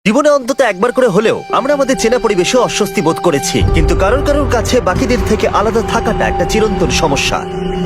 জীবনে অন্তত একবার করে হলেও আমরা আমাদের চেনা পরিবেশে অস্বস্তি বোধ করেছি, কিন্তু কারোর কারোর কাছে বাকিদের থেকে আলাদা থাকাটা একটা চিরন্তন সমস্যা।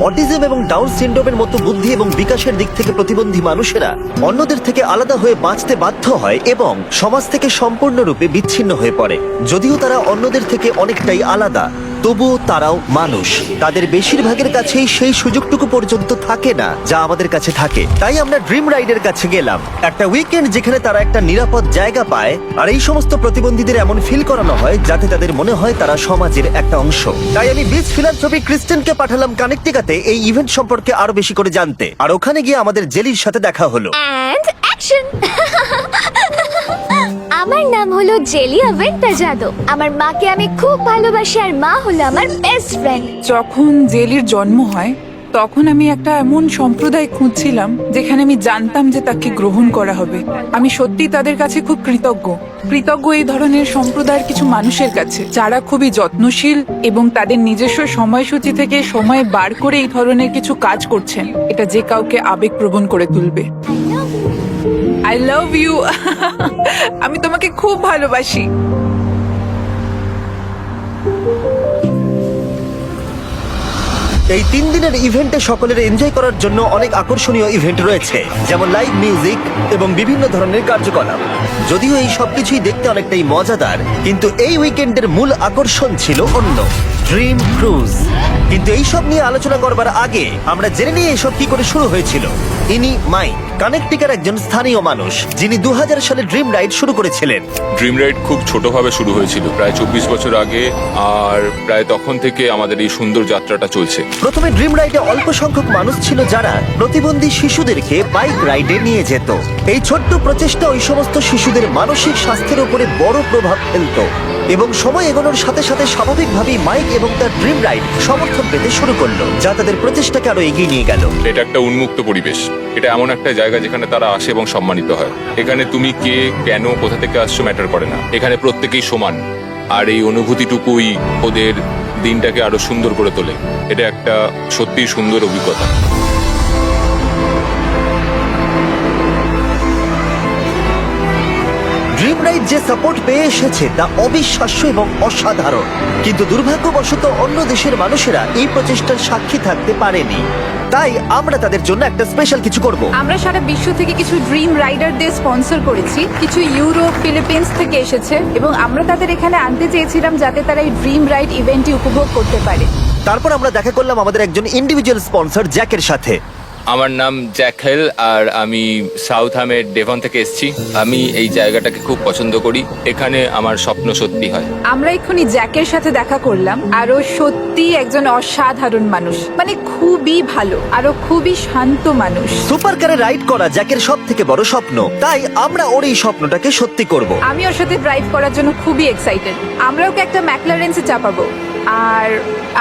অটিজম এবং ডাউন সিনড্রোমের মতো বুদ্ধি এবং বিকাশের দিক থেকে প্রতিবন্ধী মানুষেরা অন্যদের থেকে আলাদা হয়ে বাঁচতে বাধ্য হয় এবং সমাজ থেকে সম্পূর্ণরূপে বিচ্ছিন্ন হয়ে পড়ে। যদিও তারা অন্যদের থেকে অনেকটাই আলাদা, তবুও তারাও মানুষ। তাদের বেশিরভাগের কাছেই সেই সুযোগটুকু পর্যন্ত থাকে না যা আমাদের কাছে থাকে। তাই আমরা ড্রিম রাইডের কাছে গেলাম, একটা উইকেন্ড যেখানে তারা একটা নিরাপদ জায়গা পায় আর এই সমস্ত প্রতিবন্ধীদের এমন ফিল করানো হয় যাতে তাদের মনে হয় তারা সমাজের একটা অংশ। তাই আমি বিচ ফিলান্থ্রপি ক্রিস্টেনকে পাঠালাম কানেকটিকাতে এই ইভেন্ট সম্পর্কে আরো বেশি করে জানতে। আর ওখানে গিয়ে আমাদের জেলির সাথে দেখা হলো। And action! আমার নাম হলো জেলি অ্যাভেন্টাজাদো। আমার মাকে আমি খুব ভালোবাসি আর মা হলো আমার বেস্ট ফ্রেন্ড। যখন জেলির জন্ম হয় তখন আমি একটা এমন সম্প্রদায় খুঁজছিলাম যেখানে আমি জানতাম যে তাকে গ্রহণ করা হবে। আমি সত্যি তাদের কাছে খুব কৃতজ্ঞ এই ধরনের সম্প্রদায়ের কিছু মানুষের কাছে যারা খুবই যত্নশীল এবং তাদের নিজস্ব সময়সূচি থেকে সময় বার করে এই ধরনের কিছু কাজ করছেন। এটা যে কাউকে আবেগপ্রবণ করে তুলবে। I love you. আমি তোমাকে খুব ভালোবাসি। এই 3 দিনের ইভেন্টে সকলের এনজয় করার জন্য অনেক আকর্ষণীয় ইভেন্ট রয়েছে, যেমন লাইভ মিউজিক এবং বিভিন্ন ধরনের কার্যকলাপ। যদিও এই সবকিছুই দেখতে অনেকটাই মজাদার, কিন্তু এই উইকেন্ডের মূল আকর্ষণ ছিল অন্য, ড্রিম ক্রুজ। কিন্তু এইসব নিয়ে আলোচনা করবার আগে আমরা জেনে নিয়ে এসব কি করে শুরু হয়েছিল। ইনি মাইক, কানেকটিকার একজন স্থানীয় মানুষ, যিনি 2000 সালে ড্রিম রাইড শুরু করেছিলেন। ড্রিম রাইড খুব ছোটভাবে শুরু হয়েছিল প্রায় 24 বছর আগে, আর প্রায় তখন থেকে আমাদের এই সুন্দর যাত্রাটা চলছে। প্রথমে ড্রিম রাইডে অল্প সংখ্যক মানুষ ছিল যারা প্রতিবন্ধী শিশুদেরকে বাইক রাইডে নিয়ে যেত। এই ছোট্ট প্রচেষ্টা ওই সমস্ত শিশুদের মানসিক স্বাস্থ্যের উপরে বড় প্রভাব ফেলত, এবং সময় এগোনোর সাথে সাথে স্বাভাবিকভাবেই মাইক এবং তার ড্রিম রাইড সমর্থন পেতে শুরু করলো, যা তাদের প্রচেষ্টাকে আরো এগিয়ে নিয়ে গেল। এটা একটা উন্মুক্ত পরিবেশ। এটা এমন একটা জায়গা যেখানে তারা আসে এবং সম্মানিত হয়। এখানে তুমি কে, কেন, কোথা থেকে আসছো ম্যাটার করে না। এখানে প্রত্যেকেই সমান, আর এই অনুভূতিটুকুই ওদের দিনটাকে আরো সুন্দর করে তোলে। এটা একটা সত্যিই সুন্দর অভিজ্ঞতা। ড্রিম রাইড যে সাপোর্ট পেয়ে এসেছে তা অবিশ্বাস্য এবং অসাধারণ, কিন্তু দুর্ভাগ্যবশত অন্য দেশের মানুষেরা এই প্রচেষ্টার সাক্ষী থাকতে পারেনি। তাই আমরা তাদের জন্য একটা স্পেশাল কিছু করব। আমরা সারা বিশ্ব থেকে কিছু ড্রিম রাইডারদের স্পন্সর করেছি। কিছু ইউরোপ, ফিলিপিন্স থেকে এসেছে এবং আমরা তাদের এখানে আনতে চেয়েছিলাম যাতে তারা এই ড্রিম রাইড ইভেন্টটি উপভোগ করতে পারে। তারপর আমরা দেখা করলাম আমাদের একজন ইন্ডিভিজুয়াল স্পন্সর জ্যাকের সাথে। আমার নাম জ্যাকেল আর আমি সাউথ হামের ডেভন থেকে এসেছি। আমি এই জায়গাটাকে খুব পছন্দ করি। এখানে আমার স্বপ্ন সত্যি হয়। আমরা এক্ষুনি জ্যাকের সাথে দেখা করলাম, আর ও সত্যি একজন অসাধারণ মানুষ, মানে খুবই ভালো, আর ও খুবই শান্ত মানুষ। সুপার কারে রাইড করা জ্যাকের সব থেকে বড় স্বপ্ন, তাই আমরা ওর এই স্বপ্নটাকে সত্যি করব। আমি ওর সাথে ড্রাইভ করার জন্য খুবই এক্সাইটেড। আমরা ওকে একটা ম্যাকলারেন্সে চাপাবো আর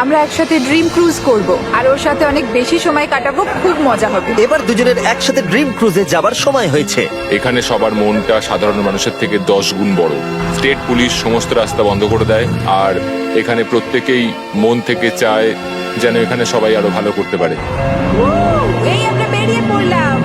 আমরা একসাথে ড্রিম ক্রুজ করব, আর ওর সাথে অনেক বেশি সময় কাটাবো। খুব মজা হবে। এবার দুজনের একসাথে ড্রিম ক্রুজে যাবার সময় হয়েছে। এখানে সবার মনটা সাধারণ মানুষের থেকে 10 গুণ বড়। স্টেট পুলিশ সমস্ত রাস্তা বন্ধ করে দেয়, আর এখানে প্রত্যেকেই মন থেকে চায় যেন এখানে সবাই আরো ভালো করতে পারে। এই আমরা বেরিয়ে পড়লাম।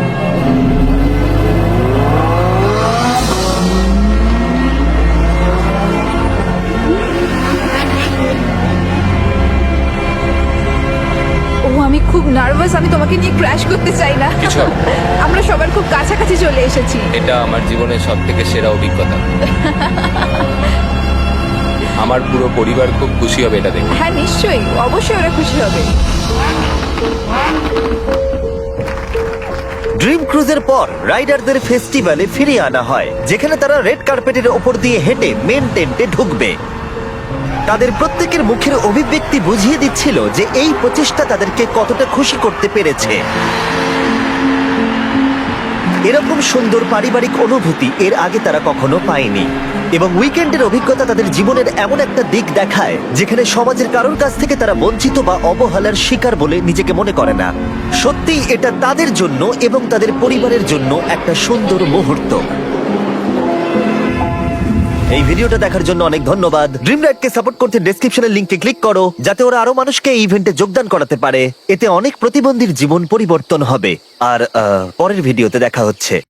আমি খুব নার্ভাস। আমি তোমাকে নিয়ে ক্র্যাশ করতে চাই না। কিছু হবে না। আমরা সবার খুব কাছাকাছি চলে এসেছি। এটা আমার জীবনের সব থেকে সেরা অভিজ্ঞতা। আমার পুরো পরিবার খুব খুশি হবে এটা দেখে। হ্যাঁ নিশ্চয়ই, অবশ্যই ওরা খুশি হবে। ড্রিম ক্রুজের পর রাইডারদের ফেস্টিভ্যালে ফিরিয়ে আনা হয়, যেখানে তারা রেড কার্পেটের ওপর দিয়ে হেঁটে মেন টেন্টে ঢুকবে। তাদের প্রত্যেকের মুখের অভিব্যক্তি বুঝিয়ে দিচ্ছিল যে এই প্রচেষ্টা তাদেরকে কতটা খুশি করতে পেরেছে। এরকম সুন্দর পারিবারিক অনুভূতি এর আগে তারা কখনো পায়নি, এবং উইকেন্ডের অভিজ্ঞতা তাদের জীবনের এমন একটা দিক দেখায় যেখানে সমাজের কারোর কাছ থেকে তারা বঞ্চিত বা অবহেলার শিকার বলে নিজেকে মনে করে না। সত্যিই এটা তাদের জন্য এবং তাদের পরিবারের জন্য একটা সুন্দর মুহূর্ত। এই ভিডিওটা দেখার জন্য অনেক ধন্যবাদ। ড্রিম রাইডকে সাপোর্ট করতে ডেসক্রিপশনের লিংকে ক্লিক করো, যাতে ওরা আরো মানুষকে এই ইভেন্টে যোগদান করাতে পারে। এতে অনেক প্রতিবন্ধীর জীবন পরিবর্তন হবে। আর পরের ভিডিওতে দেখা হচ্ছে।